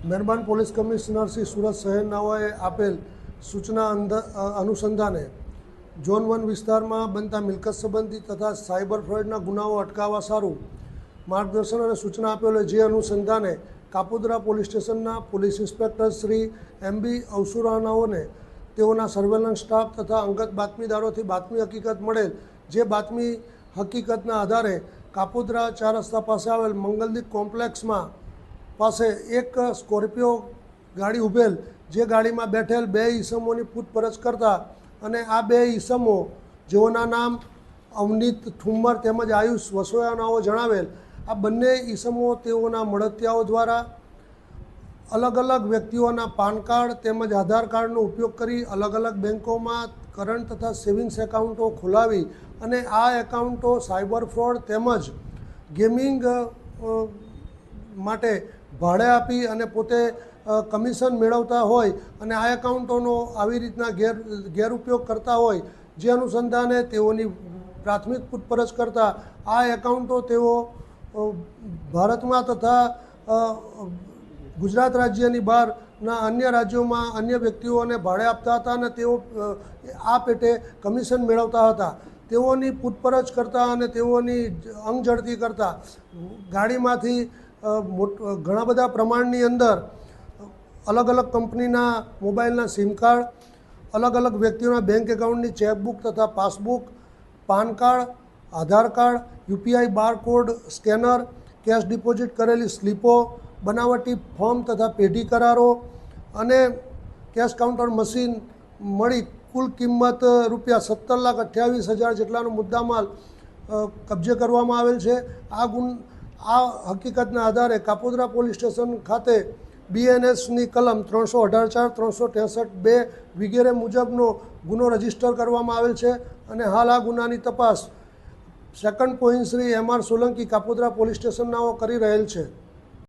મહેરબાન police commissioner Shri Surat શહેરનાઓએ આપેલ સૂચના અનુસંધાને ઝોન 1 વિસ્તારમાં બનતા મિલકત સંબંધી તથા સાયબર ફ્રોડના ગુનાઓ અટકાવવા સારું માર્ગદર્શન અને સૂચના આપેલો, જે અનુસંધાને કાપોદ્રા પોલીસ સ્ટેશનના પોલીસ ઇન્સ્પેક્ટર શ્રી MB અવસુરાનાઓને તેઓના સર્વેલન્સ સ્ટાફ તથા અંગત બાતમીદારોથી બાતમી હકીકત મળેલ, જે બાતમી હકીકતના આધારે કાપોદ્રા 4 રસ્તા પાસે આવેલ મંગલદીપ કોમ્પ્લેક્સમાં પાસે એક સ્કોર્પિયો ગાડી ઉભેલ, જે ગાડીમાં બેઠેલ 2 ઈસમોની પૂછપરછ કરતા અને આ 2 ઈસમો જેઓના નામ અવનીત ઠુમ્મર તેમજ આયુષ વસોયાનાઓ જણાવેલ, આ બંને ઈસમો તેઓના મળતિયાઓ દ્વારા અલગ અલગ વ્યક્તિઓના પાન કાર્ડ તેમજ આધાર કાર્ડનો ઉપયોગ કરી અલગ અલગ બેન્કોમાં કરંટ તથા સેવિંગ્સ એકાઉન્ટો ખોલાવી અને આ એકાઉન્ટો સાયબર ફ્રોડ તેમજ ગેમિંગ માટે ભાડે આપી અને પોતે કમિશન મેળવતા હોય અને આ એકાઉન્ટોનો આવી રીતના ગેરઉપયોગ કરતા હોય, જે અનુસંધાને તેઓની પ્રાથમિક પૂછપરછ કરતાં આ એકાઉન્ટો તેઓ ભારતમાં તથા ગુજરાત રાજ્યની બહારના અન્ય રાજ્યોમાં અન્ય વ્યક્તિઓને ભાડે આપતા હતા અને તેઓ આ પેટે કમિશન મેળવતા હતા. તેઓની પૂછપરછ કરતાં અને તેઓની અંગઝડતી કરતાં ગાડીમાંથી ઘણા બધા પ્રમાણની અંદર અલગ અલગ કંપનીના મોબાઈલના સિમ કાર્ડ, અલગ અલગ વ્યક્તિઓના બેંક એકાઉન્ટની ચેકબુક તથા passbook, PAN card, Aadhaar card, UPI barcode scanner, cash deposit કરેલી સ્લીપો, બનાવટી ફોર્મ તથા પેઢી કરારો અને કેશ કાઉન્ટર મશીન મળી કુલ કિંમત ₹17,28,000 જેટલાનો મુદ્દામાલ કબજે કરવામાં આવેલ છે. આ હકીકતના આધારે કાપોદ્રા પોલીસ સ્ટેશન ખાતે BNSની કલમ 318(4), 363(2) વગેરે મુજબનો ગુનો રજીસ્ટર કરવામાં આવેલ છે અને હાલ આ ગુનાની તપાસ second point Shri MR Solanki Kapodra police સ્ટેશનનાઓ કરી રહેલ છે.